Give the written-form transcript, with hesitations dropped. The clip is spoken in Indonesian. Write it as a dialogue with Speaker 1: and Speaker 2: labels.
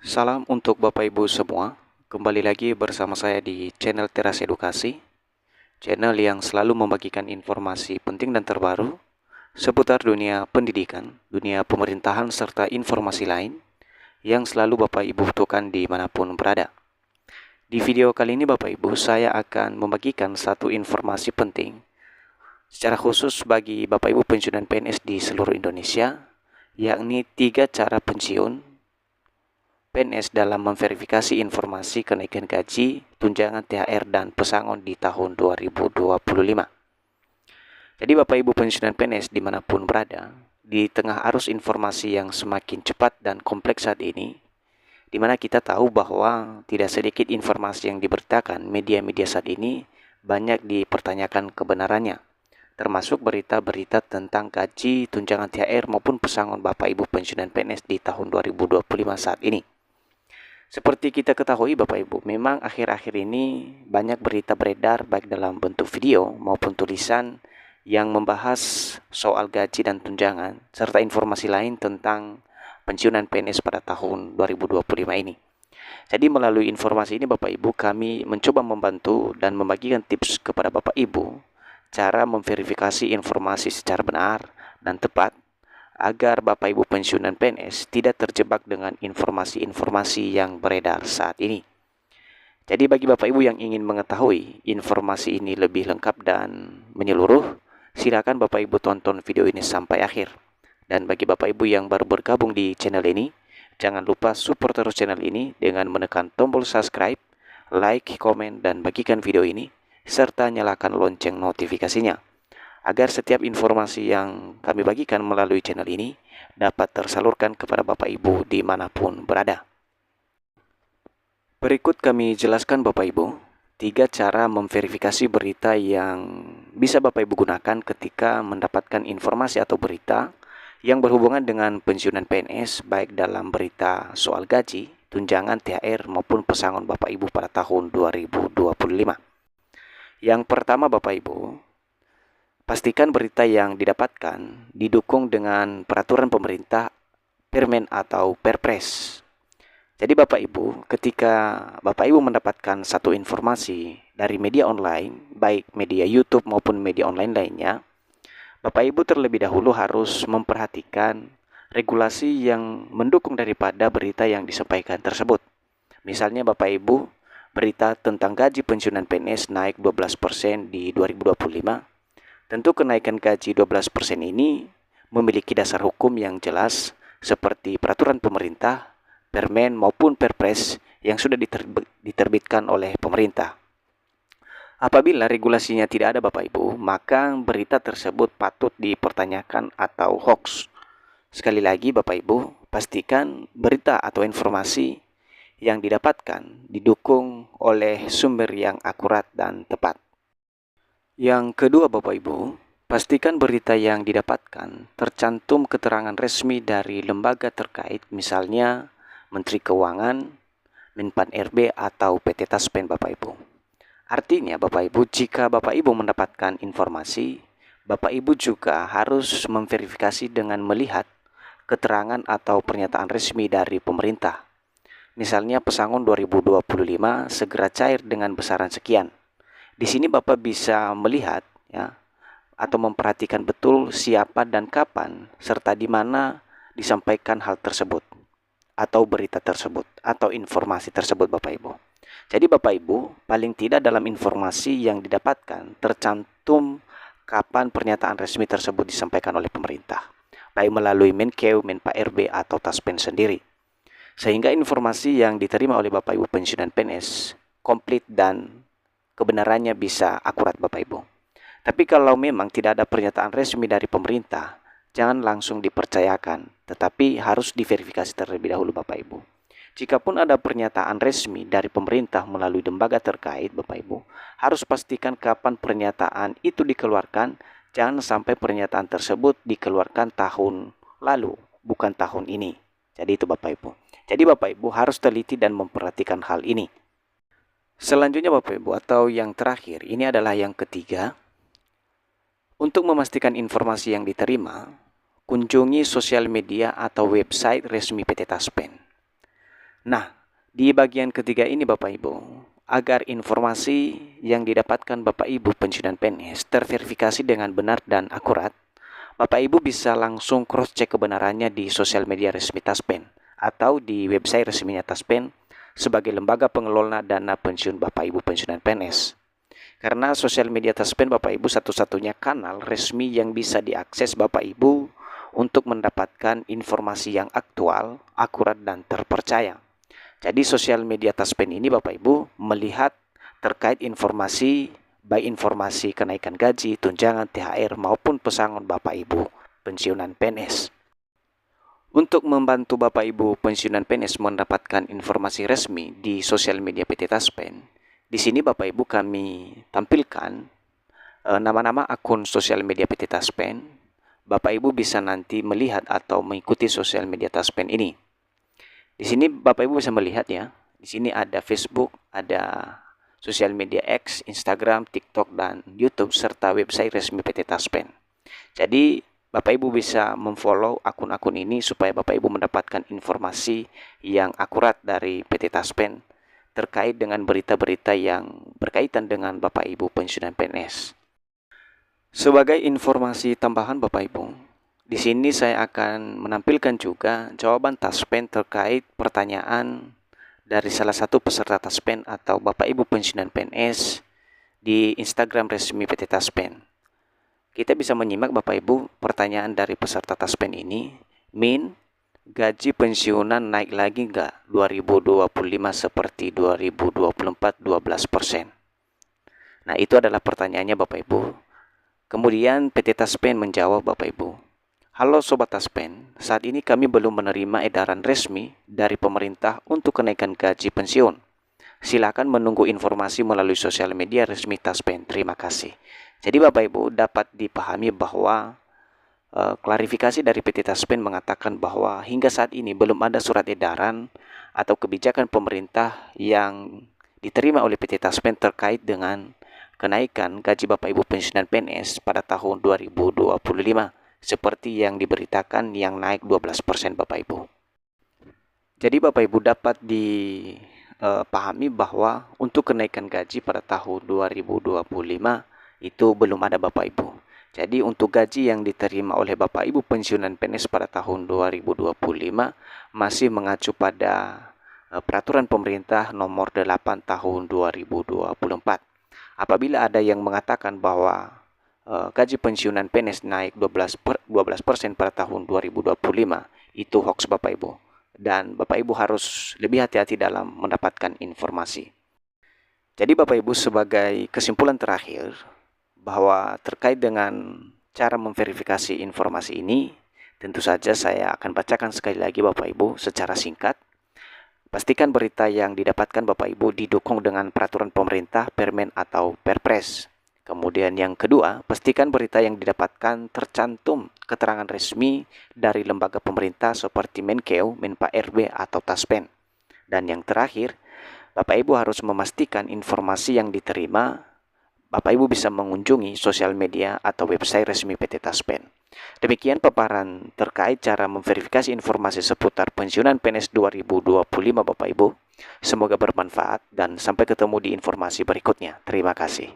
Speaker 1: Salam untuk Bapak Ibu semua. Kembali lagi bersama saya di channel Teras Edukasi, channel yang selalu membagikan informasi penting dan terbaru seputar dunia pendidikan, dunia pemerintahan, serta informasi lain yang selalu Bapak Ibu butuhkan dimanapun berada. Di video kali ini Bapak Ibu, saya akan membagikan satu informasi penting secara khusus bagi Bapak Ibu pensiunan PNS di seluruh Indonesia, yakni 3 cara pensiun PNS dalam memverifikasi informasi kenaikan gaji, tunjangan THR, dan pesangon di tahun 2025. Jadi Bapak Ibu pensiunan PNS dimanapun berada, di tengah arus informasi yang semakin cepat dan kompleks saat ini, di mana kita tahu bahwa tidak sedikit informasi yang diberitakan media-media saat ini banyak dipertanyakan kebenarannya, termasuk berita-berita tentang gaji, tunjangan THR maupun pesangon Bapak Ibu pensiunan PNS di tahun 2025 saat ini. Seperti kita ketahui Bapak Ibu, memang akhir-akhir ini banyak berita beredar baik dalam bentuk video maupun tulisan yang membahas soal gaji dan tunjangan serta informasi lain tentang pensiunan PNS pada tahun 2025 ini. Jadi melalui informasi ini Bapak Ibu, kami mencoba membantu dan membagikan tips kepada Bapak Ibu cara memverifikasi informasi secara benar dan tepat agar Bapak Ibu pensiunan PNS tidak terjebak dengan informasi-informasi yang beredar saat ini. Jadi bagi Bapak Ibu yang ingin mengetahui informasi ini lebih lengkap dan menyeluruh, silakan Bapak Ibu tonton video ini sampai akhir. Dan bagi Bapak Ibu yang baru bergabung di channel ini, jangan lupa support terus channel ini dengan menekan tombol subscribe, like, komen, dan bagikan video ini, serta nyalakan lonceng notifikasinya, agar setiap informasi yang kami bagikan melalui channel ini dapat tersalurkan kepada Bapak Ibu dimanapun berada. Berikut kami jelaskan Bapak Ibu 3 cara memverifikasi berita yang bisa Bapak Ibu gunakan ketika mendapatkan informasi atau berita yang berhubungan dengan pensiunan PNS, baik dalam berita soal gaji, tunjangan, THR maupun pesangon Bapak Ibu pada tahun 2025. Yang pertama Bapak Ibu, pastikan berita yang didapatkan didukung dengan peraturan pemerintah, Permen atau Perpres. Jadi Bapak Ibu, ketika Bapak Ibu mendapatkan satu informasi dari media online, baik media YouTube maupun media online lainnya, Bapak Ibu terlebih dahulu harus memperhatikan regulasi yang mendukung daripada berita yang disampaikan tersebut. Misalnya Bapak Ibu, berita tentang gaji pensiunan PNS naik 12% di 2025, tentu kenaikan gaji 12% ini memiliki dasar hukum yang jelas seperti peraturan pemerintah, Permen maupun Perpres yang sudah diterbitkan oleh pemerintah. Apabila regulasinya tidak ada Bapak Ibu, maka berita tersebut patut dipertanyakan atau hoax. Sekali lagi Bapak Ibu, pastikan berita atau informasi yang didapatkan didukung oleh sumber yang akurat dan tepat. Yang kedua Bapak Ibu, pastikan berita yang didapatkan tercantum keterangan resmi dari lembaga terkait, misalnya Menteri Keuangan, Menpan RB atau PT Taspen Bapak Ibu. Artinya Bapak Ibu, jika Bapak Ibu mendapatkan informasi, Bapak Ibu juga harus memverifikasi dengan melihat keterangan atau pernyataan resmi dari pemerintah. Misalnya pesangon 2025 segera cair dengan besaran sekian. Di sini Bapak bisa melihat ya, atau memperhatikan betul siapa dan kapan serta di mana disampaikan hal tersebut atau berita tersebut atau informasi tersebut Bapak Ibu. Jadi Bapak Ibu, paling tidak dalam informasi yang didapatkan tercantum kapan pernyataan resmi tersebut disampaikan oleh pemerintah, baik melalui Menkeu, Menpa RB atau Taspen sendiri. Sehingga informasi yang diterima oleh Bapak Ibu pensiunan PNS komplit dan kebenarannya bisa akurat Bapak Ibu. Tapi kalau memang tidak ada pernyataan resmi dari pemerintah, jangan langsung dipercayakan, tetapi harus diverifikasi terlebih dahulu Bapak Ibu. Jikapun ada pernyataan resmi dari pemerintah melalui lembaga terkait Bapak Ibu, harus pastikan kapan pernyataan itu dikeluarkan. Jangan sampai pernyataan tersebut dikeluarkan tahun lalu, bukan tahun ini. Jadi itu Bapak Ibu. Jadi Bapak Ibu harus teliti dan memperhatikan hal ini. Selanjutnya Bapak Ibu, atau yang terakhir, ini adalah yang ketiga. Untuk memastikan informasi yang diterima, kunjungi sosial media atau website resmi PT Taspen. Nah, di bagian ketiga ini Bapak Ibu, agar informasi yang didapatkan Bapak Ibu pensiunan PNS terverifikasi dengan benar dan akurat, Bapak Ibu bisa langsung cross-check kebenarannya di sosial media resmi Taspen atau di website resminya Taspen sebagai lembaga pengelola dana pensiun Bapak Ibu pensiunan PNS. Karena sosial media Taspen Bapak Ibu satu-satunya kanal resmi yang bisa diakses Bapak Ibu untuk mendapatkan informasi yang aktual, akurat, dan terpercaya. Jadi sosial media Taspen ini Bapak Ibu melihat terkait informasi, baik informasi kenaikan gaji, tunjangan, THR maupun pesangon Bapak Ibu pensiunan PNS. Untuk membantu Bapak Ibu pensiunan PNS mendapatkan informasi resmi di sosial media PT Taspen, di sini Bapak Ibu kami tampilkan nama-nama akun sosial media PT Taspen. Bapak Ibu bisa nanti melihat atau mengikuti sosial media Taspen ini. Di sini Bapak Ibu bisa melihat ya. Di sini ada Facebook, ada sosial media X, Instagram, TikTok, dan YouTube serta website resmi PT Taspen. Jadi Bapak Ibu bisa memfollow akun-akun ini supaya Bapak Ibu mendapatkan informasi yang akurat dari PT Taspen terkait dengan berita-berita yang berkaitan dengan Bapak Ibu pensiunan PNS. Sebagai informasi tambahan Bapak Ibu, di sini saya akan menampilkan juga jawaban Taspen terkait pertanyaan dari salah satu peserta Taspen atau Bapak Ibu pensiunan PNS di Instagram resmi PT Taspen. Kita bisa menyimak Bapak Ibu pertanyaan dari peserta Taspen ini. Min, gaji pensiunan naik lagi nggak 2025 seperti 2024 12%? Nah, itu adalah pertanyaannya Bapak Ibu. Kemudian PT Taspen menjawab Bapak Ibu, halo Sobat Taspen, saat ini kami belum menerima edaran resmi dari pemerintah untuk kenaikan gaji pensiun. Silakan menunggu informasi melalui sosial media resmi Taspen. Terima kasih. Jadi Bapak Ibu dapat dipahami bahwa klarifikasi dari PT Taspen mengatakan bahwa hingga saat ini belum ada surat edaran atau kebijakan pemerintah yang diterima oleh PT Taspen terkait dengan kenaikan gaji Bapak Ibu pensiunan PNS pada tahun 2025 seperti yang diberitakan yang naik 12% Bapak Ibu. Jadi Bapak Ibu dapat dipahami bahwa untuk kenaikan gaji pada tahun 2025 itu belum ada Bapak Ibu. Jadi untuk gaji yang diterima oleh Bapak Ibu pensiunan PNS pada tahun 2025 masih mengacu pada peraturan pemerintah nomor 8 tahun 2024. Apabila ada yang mengatakan bahwa gaji pensiunan PNS naik 12% pada tahun 2025, itu hoax Bapak Ibu. Dan Bapak Ibu harus lebih hati-hati dalam mendapatkan informasi. Jadi Bapak Ibu sebagai kesimpulan terakhir, bahwa terkait dengan cara memverifikasi informasi ini, tentu saja saya akan bacakan sekali lagi Bapak Ibu secara singkat. Pastikan berita yang didapatkan Bapak Ibu didukung dengan peraturan pemerintah, permen atau perpres. Kemudian yang kedua, pastikan berita yang didapatkan tercantum keterangan resmi dari lembaga pemerintah seperti Menkeu, Menpa RB atau Taspen. Dan yang terakhir, Bapak Ibu harus memastikan informasi yang diterima Bapak Ibu bisa mengunjungi sosial media atau website resmi PT Taspen. Demikian paparan terkait cara memverifikasi informasi seputar pensiunan PNS 2025 Bapak Ibu. Semoga bermanfaat dan sampai ketemu di informasi berikutnya. Terima kasih.